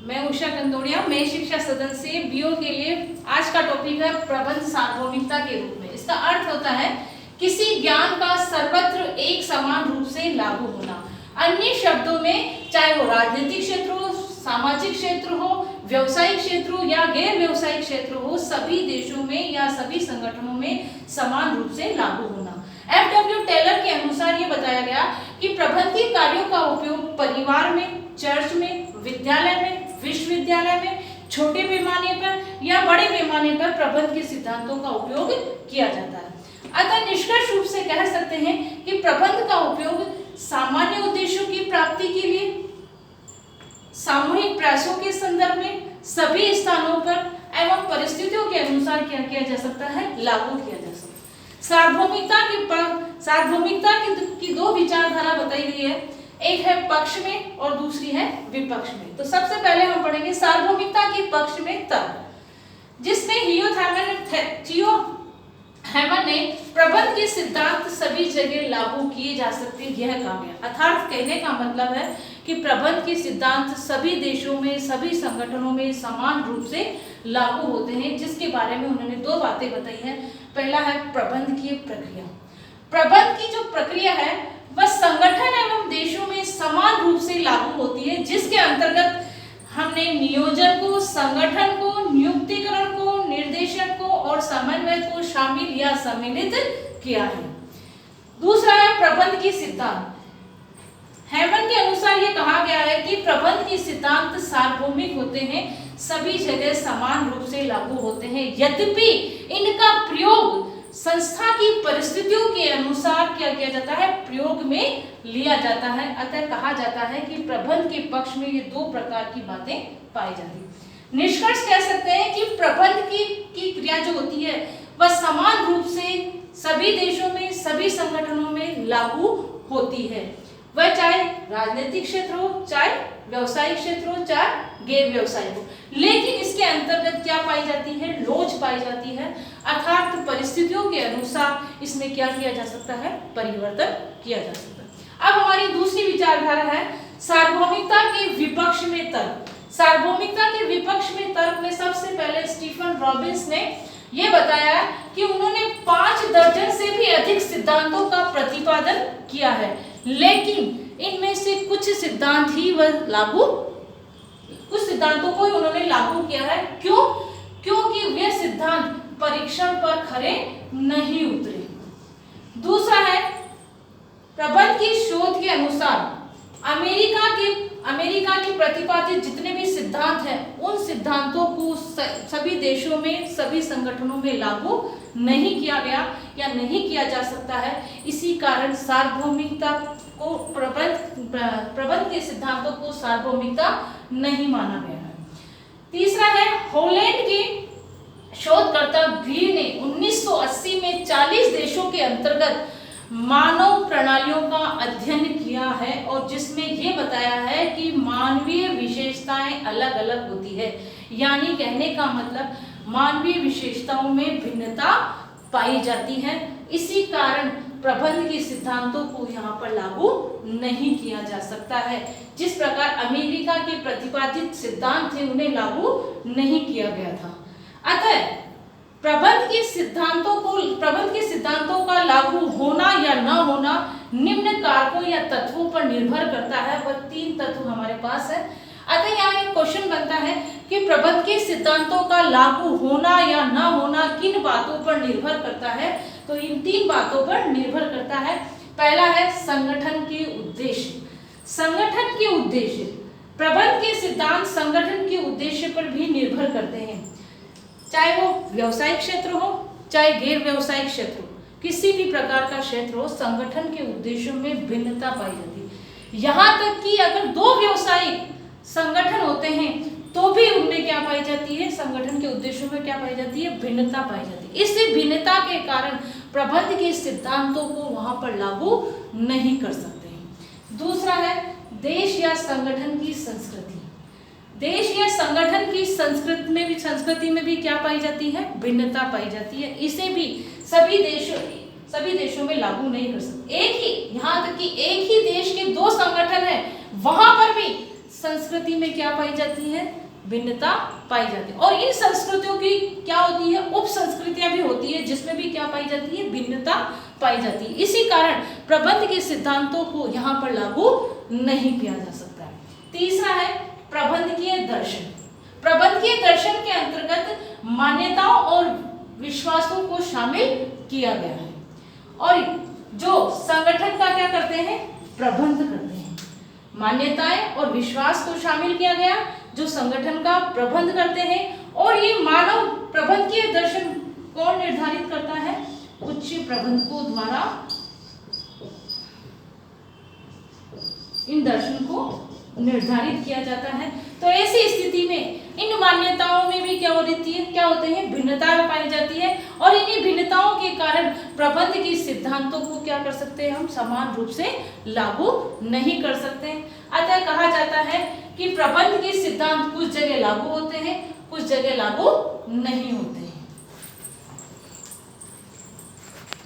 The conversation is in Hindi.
मैं उषा कंदोड़िया, मैं शिक्षा सदन से बीओ के लिए आज का टॉपिक है प्रबंध सार्वभौमिकता के रूप में। इसका अर्थ होता है किसी ज्ञान का सर्वत्र एक समान रूप से लागू होना। अन्य शब्दों में चाहे वो राजनीतिक क्षेत्र हो, सामाजिक क्षेत्र हो, व्यवसायिक क्षेत्र हो या गैर व्यवसायिक क्षेत्र हो, सभी देशों में या सभी संगठनों में समान रूप से लागू होना। एफ.डब्ल्यू. टेलर के अनुसार ये बताया गया कि प्रबंधकीय कार्यों का उपयोग परिवार में, चर्च में, विद्यालय में, विश्वविद्यालय में, छोटे पैमाने पर या बड़े पैमाने पर प्रबंध के सिद्धांतों का उपयोग किया जाता है। अतः निष्कर्ष रूप से कह सकते हैं कि प्रबंध का उपयोग सामान्य उद्देश्यों की प्राप्ति के लिए, सामूहिक प्रयासों के संदर्भ में, सभी स्थानों पर एवं परिस्थितियों के अनुसार क्या किया जा सकता है, लागू किया जा सकता है। सार्वभौमिकता की दो विचारधारा बताई गई है, एक है पक्ष में और दूसरी है विपक्ष में। तो सबसे पहले हम पढ़ेंगे सार्वभौमिकता के पक्ष में तर्क, जिसमें थियो हैमन ने प्रबंध के सिद्धांत सभी जगह लागू किए जा सकते यह कहा गया। अर्थात कहने का मतलब है कि प्रबंध के सिद्धांत सभी देशों में, सभी संगठनों में समान रूप से लागू होते हैं, जिसके बारे में उन्होंने दो बातें बताई हैं। पहला है प्रबंध की प्रक्रिया। प्रबंध की जो प्रक्रिया है वह संगठन एवं देशों में समान रूप से लागू होती है, जिसके अंतर्गत हमने नियोजन को, संगठन को, नियुक्तिकरण को, निर्देशन को और समन्वय को शामिल या सम्मिलित किया है। दूसरा है प्रबंध की सिद्धांत। हैमन के अनुसार ये कहा गया है कि प्रबंध के सिद्धांत सार्वभौमिक होते हैं, सभी जगह समान रूप से लागू होते हैं, यद्यपि इनका प्रयोग संस्था की परिस्थितियों के अनुसार क्या किया जाता है, प्रयोग में लिया जाता है। अतः कहा जाता है कि प्रबंध के पक्ष में ये दो प्रकार की बातें पाई जाती है। निष्कर्ष कह सकते हैं कि प्रबंध की क्रिया जो होती है वह समान रूप से सभी देशों में, सभी संगठनों में लागू होती है, वह चाहे राजनीतिक क्षेत्र हो, चाहे व्यवसायिक क्षेत्र हो, चाहे गैर व्यवसायिक हो। लेकिन इसके अंतर्गत क्या पाई जाती है, लोच पाई जाती है, अर्थात परिस्थितियों के अनुसार इसमें क्या किया जा सकता है, परिवर्तन किया जा सकता है। अब हमारी दूसरी विचारधारा है सार्वभौमिकता के विपक्ष में तर्क। सार्वभौमिकता के विपक्ष में तर्क में सबसे पहले स्टीफन रॉबिन्स ने यह बताया कि उन्होंने 5 दर्जन से भी अधिक सिद्धांतों का प्रतिपादन किया है, लेकिन इनमें से कुछ सिद्धांत ही वह लागू, कुछ सिद्धांतों को ही उन्होंने लागू किया है। क्यों? क्योंकि वे सिद्धांत परीक्षण पर खरे नहीं उतरे। दूसरा है प्रबंध की शोध के अनुसार अमेरिका के प्रतिपादित जितने भी सिद्धांत हैं उन सिद्धांतों को सभी देशों में, सभी संगठनों में लागू नहीं किया गया या नहीं किया जा सकता है। इसी कारण सार्वभौमिकता को प्रबंध के सिद्धांतों को सार्वभौमिकता नहीं माना गया है। तीसरा है हॉलैंड के शोधकर्ता भी ने 1980 में 40 देशों के अंतर्गत मानव प्रणालियों का अध्ययन किया है और जिसमें यह बताया है कि मानवीय विशेषताएं अलग अलग होती है, यानी कहने का मतलब मानवीय विशेषताओं में भिन्नता पाई जाती है। इसी कारण प्रबंध के सिद्धांतों को यहाँ पर लागू नहीं किया जा सकता है। जिस प्रकार अमेरिका के प्रतिपादित सिद्धांत थे उन्हें लागू नहीं किया गया था। अतः प्रबंध के सिद्धांतों का लागू होना या न होना निम्न कारकों या तत्वों पर निर्भर करता है। वह 3 तत्व हमारे पास है। अतः यहाँ एक क्वेश्चन बनता है कि प्रबंध के सिद्धांतों का लागू होना या न होना किन बातों पर निर्भर करता है, तो इन 3 बातों पर निर्भर करता है। पहला है संगठन के उद्देश्य। संगठन के उद्देश्य, प्रबंध के सिद्धांत संगठन के उद्देश्य पर भी निर्भर करते हैं, चाहे वो व्यवसायिक क्षेत्र हो, चाहे गैर व्यवसायिक क्षेत्र हो, किसी भी प्रकार का क्षेत्र हो, संगठन के उद्देश्यों में भिन्नता पाई जाती है। यहाँ तक कि अगर 2 व्यवसायिक संगठन होते हैं तो भी उनमें क्या पाई जाती है, संगठन के उद्देश्यों में क्या पाई जाती है, भिन्नता पाई जाती है। इसी भिन्नता के कारण प्रबंध के सिद्धांतों को वहां पर लागू नहीं कर सकते हैं। दूसरा है देश या संगठन की संस्कृति। देश या संगठन की संस्कृति में भी क्या पाई जाती है, भिन्नता पाई जाती है। इसे भी सभी देशों में लागू नहीं कर सकते। यहाँ तक कि एक ही देश के 2 संगठन हैं, वहां पर भी संस्कृति में क्या पाई जाती है, भिन्नता पाई जाती है। और इन संस्कृतियों की क्या होती है, उप संस्कृतियां भी होती है, जिसमें भी क्या पाई जाती है, भिन्नता पाई जाती है। इसी कारण प्रबंध के सिद्धांतों को यहाँ पर लागू नहीं किया जा सकता है। तीसरा है प्रबंधकीय दर्शन। प्रबंधकीय दर्शन के अंतर्गत मान्यताओं और विश्वासों को शामिल किया गया है, और जो संगठन का क्या करते हैं, प्रबंध करते हैं। मान्यताएं और विश्वास को शामिल किया गया, जो संगठन का प्रबंध करते हैं। और ये मानव प्रबंधकीय दर्शन कौन निर्धारित करता है, उच्च प्रबंधकों द्वारा इन दर्शन को निर्धारित किया जाता है। तो ऐसी स्थिति में इन मान्यताओं में भी क्या होते हैं, भिन्नताएं पाई जाती है, और इन्हीं भिन्नताओं के कारण प्रबंध के सिद्धांतों को क्या कर सकते हैं, हम समान रूप से लागू नहीं कर सकते। अतः कहा जाता है कि प्रबंध के सिद्धांत कुछ जगह लागू होते हैं, कुछ जगह लागू नहीं होते हैं।